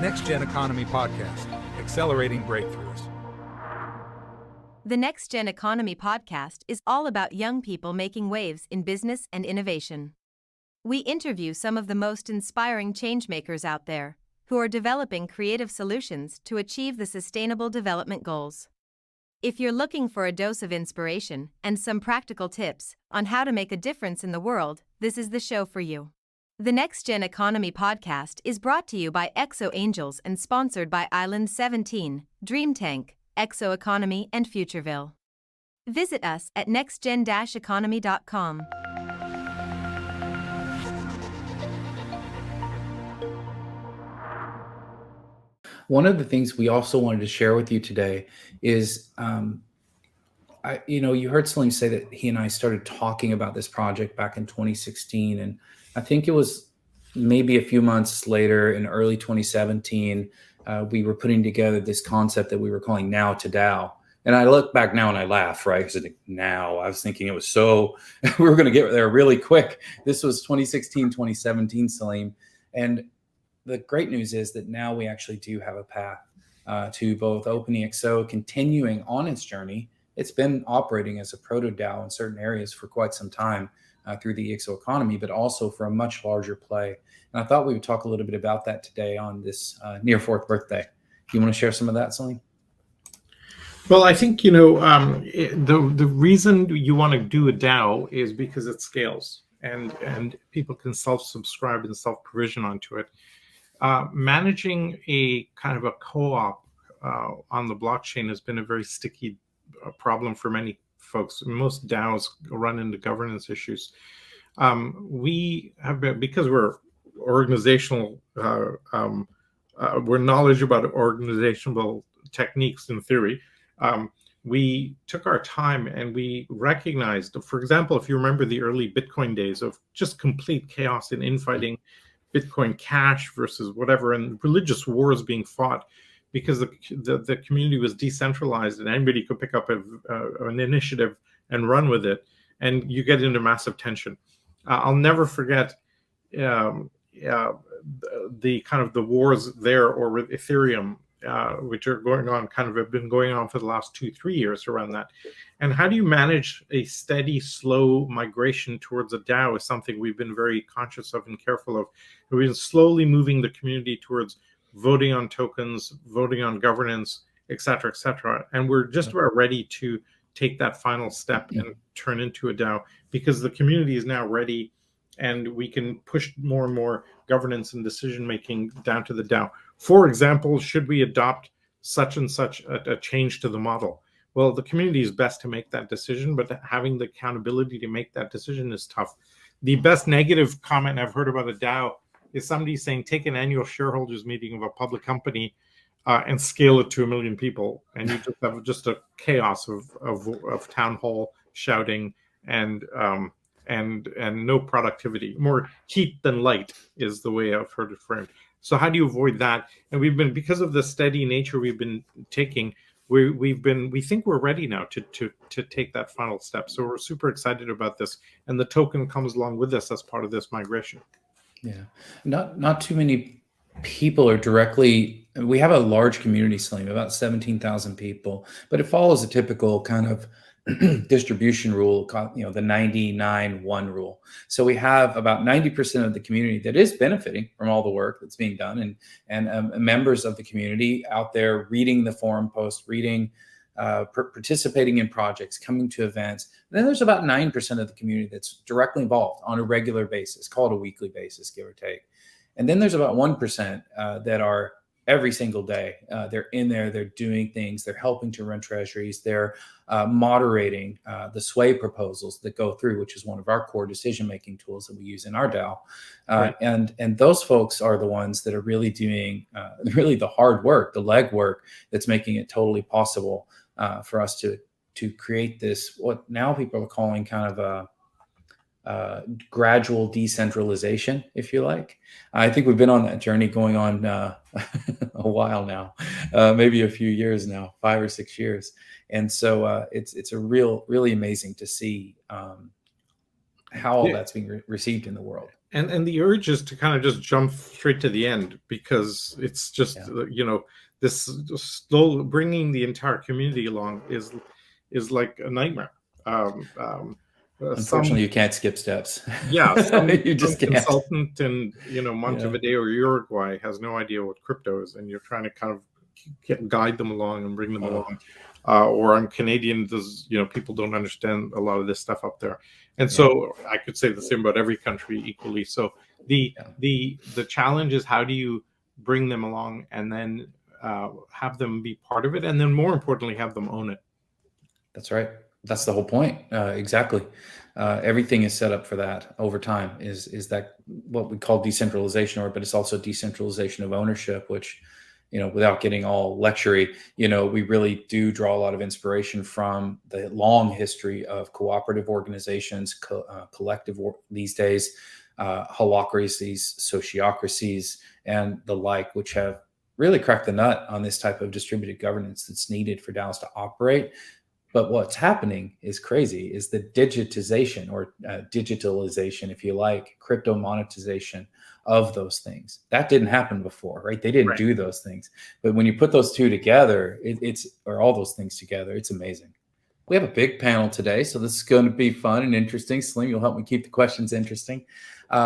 NextGen Economy Podcast, accelerating breakthroughs. The NextGen Economy Podcast is all about young people making waves in business and innovation. We interview some of the most inspiring changemakers out there who are developing creative solutions to achieve the Sustainable Development Goals. If you're looking for a dose of inspiration and some practical tips on how to make a difference in the world, this is the show for you. The NextGen Economy Podcast is brought to you by ExO Angels and sponsored by Island 17, Dream Tank, ExO Economy, and Futureville. Visit us at nextgen-economy.com. One of the things we also wanted to share with you today is, you heard Salim say that he and I started talking about this project back in 2016, and I think it was maybe a few months later in early 2017, we were putting together this concept that we were calling Now to DAO. And I look back now and I laugh, right? Because now I was thinking it was we were going to get there really quick. This was 2016, 2017, Salim. And the great news is that now we actually do have a path to both opening ExO, continuing on its journey. It's been operating as a proto DAO in certain areas for quite some time through the ExO economy, but also for a much larger play. And I thought we would talk a little bit about that today on this near fourth birthday. Do you want to share some of that, Salim? Well, I think, the reason you want to do a DAO is because it scales and people can self-subscribe and self-provision onto it. Managing a kind of a co-op on the blockchain has been a very sticky problem for many folks. Most DAOs run into governance issues. We have been, because we're organizational, we're knowledgeable about organizational techniques in theory. We took our time and we recognized, for example, if you remember the early Bitcoin days of just complete chaos and infighting, Bitcoin Cash versus whatever, and religious wars being fought because the community was decentralized and anybody could pick up an initiative and run with it, and you get into massive tension. I'll never forget the kind of the wars there, or with Ethereum, which are going on, have been going on for the last 2-3 years around that. And how do you manage a steady, slow migration towards a DAO is something we've been very conscious of and careful of. We've been slowly moving the community towards voting on tokens, voting on governance, et cetera, et cetera. And we're just about ready to take that final step and turn into a DAO because the community is now ready and we can push more and more governance and decision-making down to the DAO. For example, should we adopt such and such a change to the model? Well, the community is best to make that decision, but having the accountability to make that decision is tough. The best negative comment I've heard about a DAO is somebody saying, take an annual shareholders meeting of a public company and scale it to 1 million people. And you just have just a chaos of town hall shouting and no productivity. More heat than light is the way I've heard it framed. So how do you avoid that? And we've been, because of the steady nature we've been taking, we think we're ready now to take that final step. So we're super excited about this, and the token comes along with us as part of this migration. Yeah, not too many people are directly. We have a large community, Salim, about 17,000 people, but it follows a typical kind of distribution rule, the 99-1 rule. So we have about 90% of the community that is benefiting from all the work that's being done, and members of the community out there reading the forum posts, participating in projects, coming to events. And then there's about 9% of the community that's directly involved on a regular basis, called a weekly basis, give or take. And then there's about 1% that are every single day. They're in there, they're doing things, they're helping to run treasuries, they're moderating the sway proposals that go through, which is one of our core decision-making tools that we use in our DAO. Right. And those folks are the ones that are really doing really the hard work, the legwork that's making it totally possible for us to create this, what now people are calling kind of a gradual decentralization, if you like. I think we've been on that journey going on a while now, maybe a few years now, 5 or 6 years. And so it's a really amazing to see how all that's being received in the world. And the urge is to kind of just jump straight to the end, because it's just this slow bringing the entire community along is like a nightmare. Unfortunately, you can't skip steps. Yeah, You just can't. Consultant in Montevideo or Uruguay has no idea what crypto is, and you're trying to kind of guide them along and bring them along. Or I'm Canadian, people don't understand a lot of this stuff up there, and so I could say the same about every country equally. So the challenge is, how do you bring them along and then have them be part of it, and then more importantly, have them own it. That's right. That's the whole point. Exactly. Everything is set up for that over time. Is that what we call decentralization, but it's also decentralization of ownership, which, without getting all lectury, we really do draw a lot of inspiration from the long history of cooperative organizations, collective these days, holacracies, sociocracies, and the like, which have really cracked the nut on this type of distributed governance that's needed for DAOs to operate. But what's happening is crazy, is the digitization or digitalization, if you like, crypto monetization of those things. That didn't happen before, right? They didn't do those things. But when you put those two together, or all those things together, it's amazing. We have a big panel today, so this is going to be fun and interesting. Salim, you'll help me keep the questions interesting.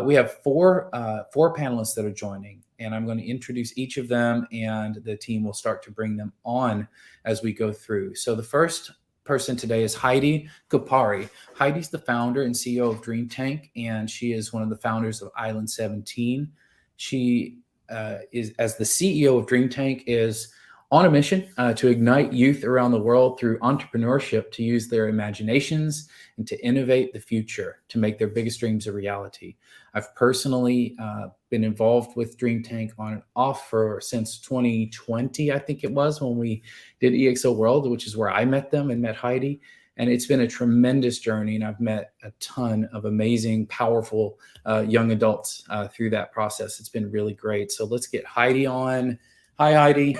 We have four panelists that are joining, and I'm going to introduce each of them, and the team will start to bring them on as we go through. So the first person today is Heidi Kapari. Heidi's the founder and CEO of Dream Tank, and she is one of the founders of Island 17. She is, as the CEO of Dream Tank, is on a mission to ignite youth around the world through entrepreneurship to use their imaginations and to innovate the future to make their biggest dreams a reality. I've personally been involved with Dream Tank on and off since 2020, I think it was, when we did EXO World, which is where I met them and met Heidi. And it's been a tremendous journey, and I've met a ton of amazing, powerful young adults through that process. It's been really great. So let's get Heidi on. Hi, Heidi.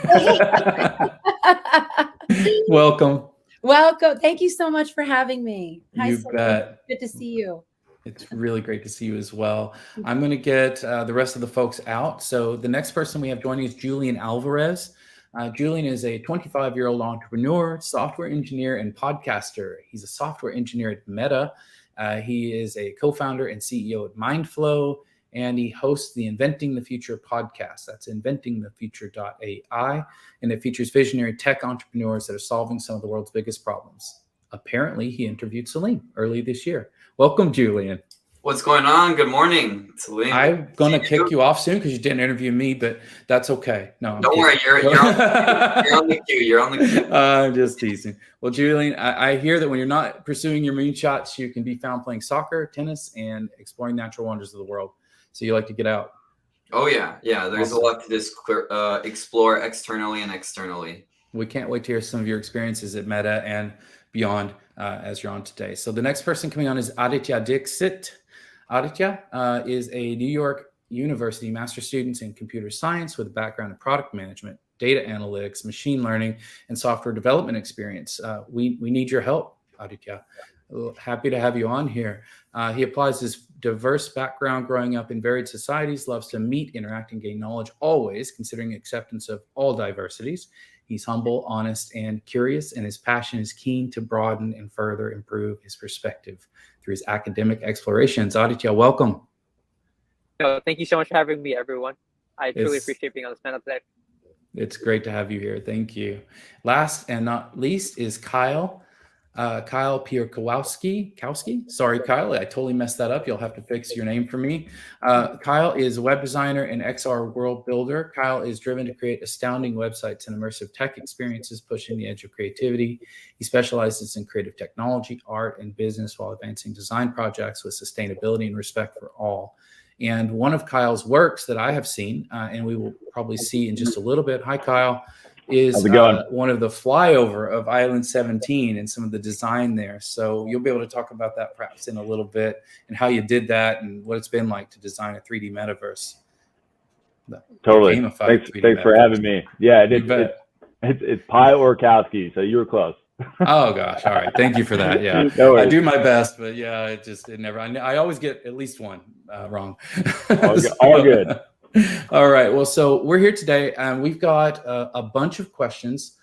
Welcome. Welcome. Thank you so much for having me. Hi, you bet. Good to see you. It's really great to see you as well. I'm going to get the rest of the folks out. So the next person we have joining is Julian Alvarez. Julian is a 25-year-old entrepreneur, software engineer, and podcaster. He's a software engineer at Meta. He is a co-founder and CEO at Mindflow, and he hosts the Inventing the Future podcast. That's inventingthefuture.ai, and it features visionary tech entrepreneurs that are solving some of the world's biggest problems. Apparently, he interviewed Salim early this year. Welcome, Julian. What's going on? Good morning, Salim. I'm going to kick you off soon because you didn't interview me, but that's okay. No, don't worry. You're on the queue. You're on the queue. I'm just teasing. Well, Julian, I hear that when you're not pursuing your moonshots, you can be found playing soccer, tennis, and exploring natural wonders of the world. So you like to get out. Oh, yeah. Yeah, there's awesome. A lot to explore externally and externally. We can't wait to hear some of your experiences at Meta and beyond as you're on today. So the next person coming on is Aditya Dixit. Aditya is a New York University master's student in computer science with a background in product management, data analytics, machine learning, and software development experience. We need your help, Aditya. Happy to have you on here. He applies his diverse background growing up in varied societies, loves to meet, interact, and gain knowledge always, considering acceptance of all diversities. He's humble, honest, and curious, and his passion is keen to broaden and further improve his perspective through his academic explorations. Aditya, welcome. Thank you so much for having me, everyone. I truly appreciate being on this panel today. It's great to have you here. Thank you. Last and not least is Kyle. Kyle Pierkowski. Sorry, Kyle, I totally messed that up. You'll have to fix your name for me. Kyle is a web designer and XR world builder. Kyle is driven to create astounding websites and immersive tech experiences, pushing the edge of creativity. He specializes in creative technology, art, and business while advancing design projects with sustainability and respect for all. And one of Kyle's works that I have seen, and we will probably see in just a little bit. Hi, Kyle. Is one of the flyover of Island 17 and some of the design there. So you'll be able to talk about that perhaps in a little bit and how you did that and what it's been like to design a 3D metaverse. Totally. Thanks for having me. Yeah, it's Pi Orkowski, so you were close. Oh gosh. All right. Thank you for that. Yeah. No I worries. do my best, but yeah, it never, I always get at least one wrong. All good. All right. Well, so we're here today and we've got a bunch of questions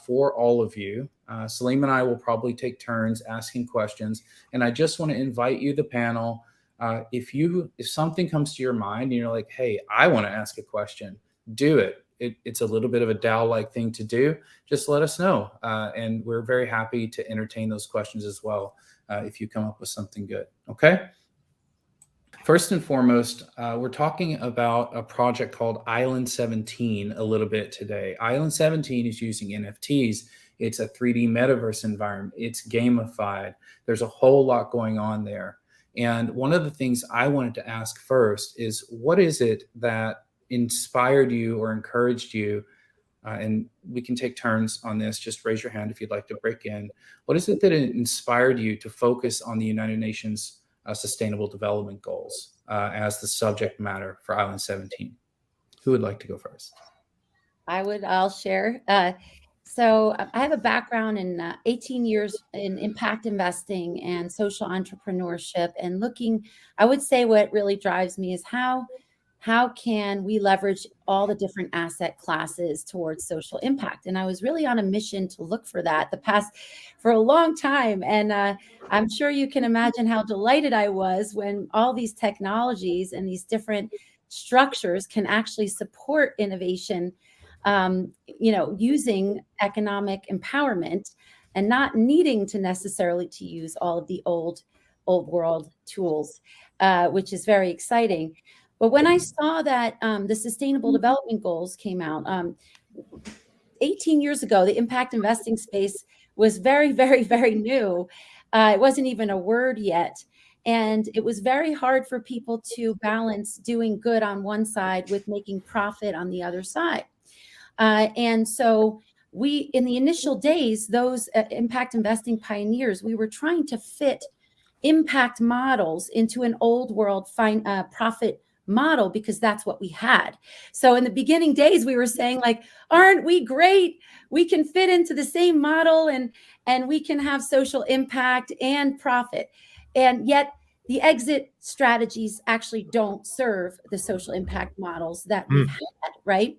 for all of you. Salim and I will probably take turns asking questions. And I just want to invite you, the panel, if something comes to your mind and you're like, hey, I want to ask a question, do it. It's a little bit of a DAO-like thing to do. Just let us know. And we're very happy to entertain those questions as well if you come up with something good. Okay. First and foremost, we're talking about a project called Island 17 a little bit today. Island 17 is using NFTs. It's a 3D metaverse environment. It's gamified. There's a whole lot going on there. And one of the things I wanted to ask first is, what is it that inspired you or encouraged you? And we can take turns on this. Just raise your hand if you'd like to break in. What is it that inspired you to focus on the United Nations Sustainable Development Goals as the subject matter for Island 17? Who would like to go first? I'll share. So I have a background in 18 years in impact investing and social entrepreneurship, and I would say what really drives me is how can we leverage all the different asset classes towards social impact? And I was really on a mission to look for that for a long time. And I'm sure you can imagine how delighted I was when all these technologies and these different structures can actually support innovation, using economic empowerment and not needing to necessarily to use all of the old world tools, which is very exciting. But when I saw that the Sustainable Development Goals came out 18 years ago, the impact investing space was very, very, very new. It wasn't even a word yet. And it was very hard for people to balance doing good on one side with making profit on the other side. And so in the initial days, those impact investing pioneers, we were trying to fit impact models into an old world profit model because that's what we had. So in the beginning days, we were saying like, aren't we great? We can fit into the same model and we can have social impact and profit. And yet the exit strategies actually don't serve the social impact models that we've had, right?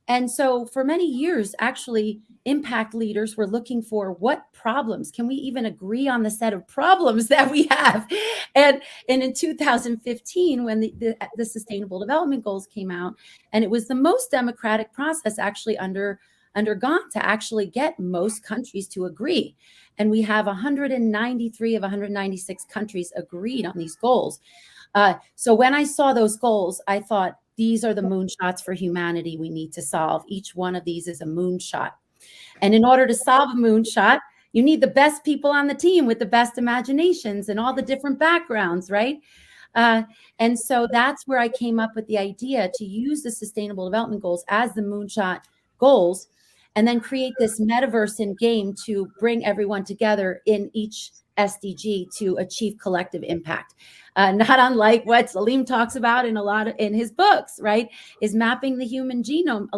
And so for many years, actually, impact leaders were looking for what problems can we even agree on the set of problems that we have. And in 2015, when the Sustainable Development Goals came out, and it was the most democratic process actually undergone to actually get most countries to agree. And we have 193 of 196 countries agreed on these goals. So when I saw those goals, I thought, these are the moonshots for humanity we need to solve. Each one of these is a moonshot. And in order to solve a moonshot, you need the best people on the team with the best imaginations and all the different backgrounds, right? And so that's where I came up with the idea to use the Sustainable Development Goals as the moonshot goals, and then create this metaverse in game to bring everyone together in each SDG to achieve collective impact. Not unlike what Salim talks about in his books, right? Is mapping the human genome.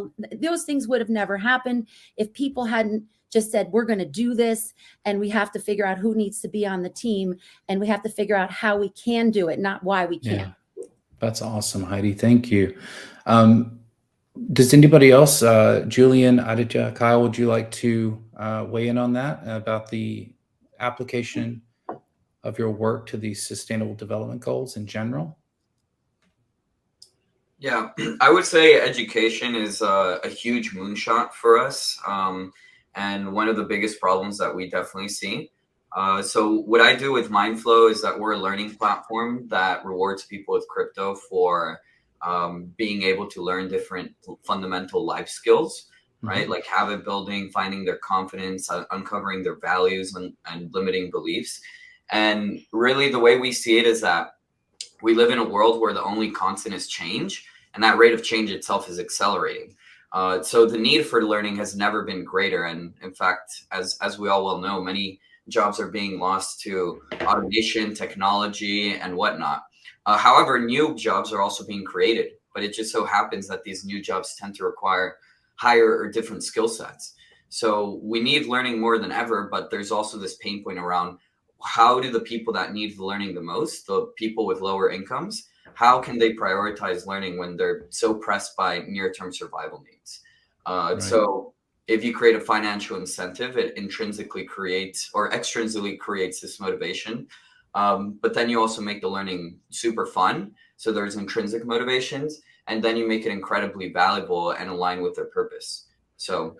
Those things would have never happened if people hadn't just said, we're going to do this, and we have to figure out who needs to be on the team, and we have to figure out how we can do it, not why we can't. Yeah, that's awesome, Heidi. Thank you. Does anybody else, Julian, Aditya, Kyle, would you like to weigh in on that about the application of your work to the Sustainable Development Goals in general? Yeah, I would say education is a huge moonshot for us, and one of the biggest problems that we definitely see. So what I do with Mindflow is that we're a learning platform that rewards people with crypto for being able to learn different fundamental life skills, right? Like habit building, finding their confidence, uncovering their values and limiting beliefs. And really the way we see it is that we live in a world where the only constant is change, and that rate of change itself is accelerating. So the need for learning has never been greater. And in fact, as we all well know, many jobs are being lost to automation, technology, and whatnot. However, new jobs are also being created, but it just so happens that these new jobs tend to require higher or different skill sets. So we need learning more than ever, but there's also this pain point around how do the people that need the learning the most, the people with lower incomes, how can they prioritize learning when they're so pressed by near-term survival needs? So if you create a financial incentive, it intrinsically creates or extrinsically creates this motivation. But then you also make the learning super fun. So there's intrinsic motivations, and then you make it incredibly valuable and aligned with their purpose. So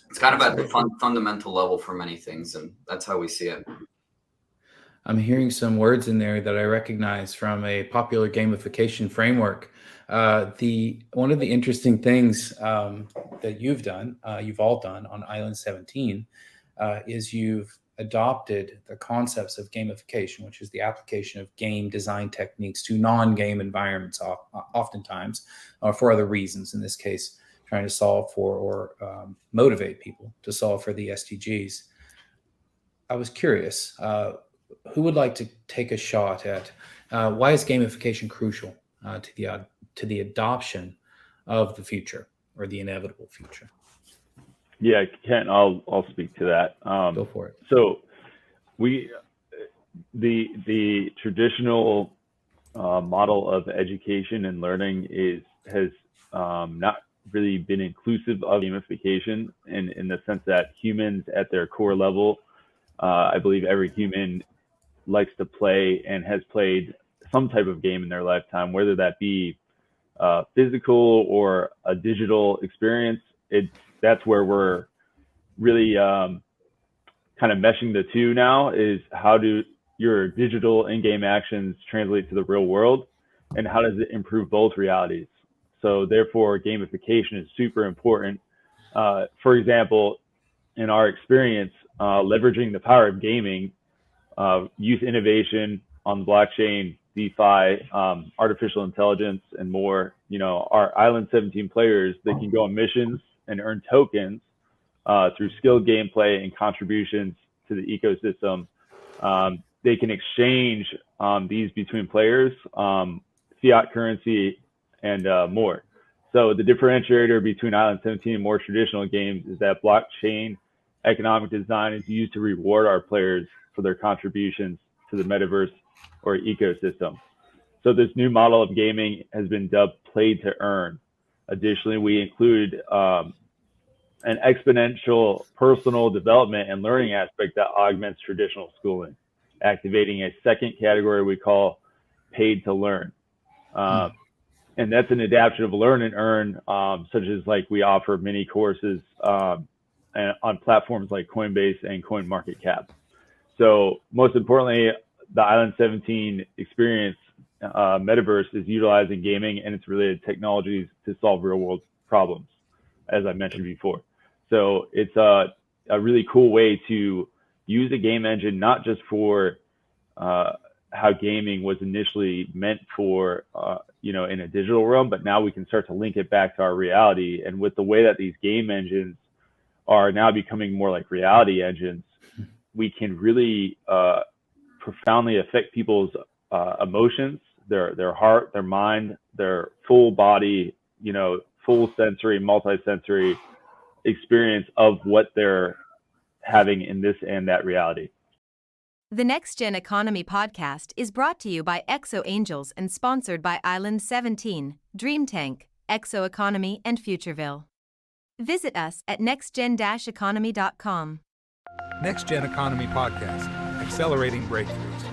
it's kind of at the fundamental level for many things, and that's how we see it. I'm hearing some words in there that I recognize from a popular gamification framework. One of the interesting things that you've all done on Island 17, is you've adopted the concepts of gamification, which is the application of game design techniques to non-game environments, oftentimes, for other reasons. In this case, trying to solve for or motivate people to solve for the SDGs. I was curious, who would like to take a shot at why is gamification crucial to the adoption of the future or the inevitable future? Yeah, Kent, I'll speak to that. Go for it. So the traditional model of education and learning has not really been inclusive of gamification in the sense that humans at their core level, I believe every human likes to play and has played some type of game in their lifetime, whether that be physical or a digital experience. That's where we're really kind of meshing the two now, is how do your digital in-game actions translate to the real world, and how does it improve both realities? So therefore, gamification is super important. For example, in our experience, leveraging the power of gaming, youth innovation on blockchain, DeFi, artificial intelligence, and more. Our Island 17 players, they can go on missions and earn tokens through skilled gameplay and contributions to the ecosystem. They can exchange these between players, fiat currency, and more. So the differentiator between Island 17 and more traditional games is that blockchain economic design is used to reward our players for their contributions to the metaverse or ecosystem. So this new model of gaming has been dubbed play to earn. Additionally, we include an exponential personal development and learning aspect that augments traditional schooling, activating a second category we call paid to learn. And that's an adaptation of learn and earn, such as like we offer mini courses on platforms like Coinbase and CoinMarketCap. So most importantly, the Island 17 experience metaverse is utilizing gaming and its related technologies to solve real world problems, as I mentioned before. So it's a really cool way to use a game engine, not just for how gaming was initially meant for, in a digital realm, but now we can start to link it back to our reality. And with the way that these game engines are now becoming more like reality engines, we can really profoundly affect people's emotions, their heart, their mind, their full body, full sensory, multi-sensory experience of what they're having in this and that reality. The NextGen Economy podcast is brought to you by ExO Angels and sponsored by Island 17, Dream Tank, ExO Economy, and Futureville. Visit us at nextgen-economy.com. NextGen Economy Podcast, accelerating breakthroughs.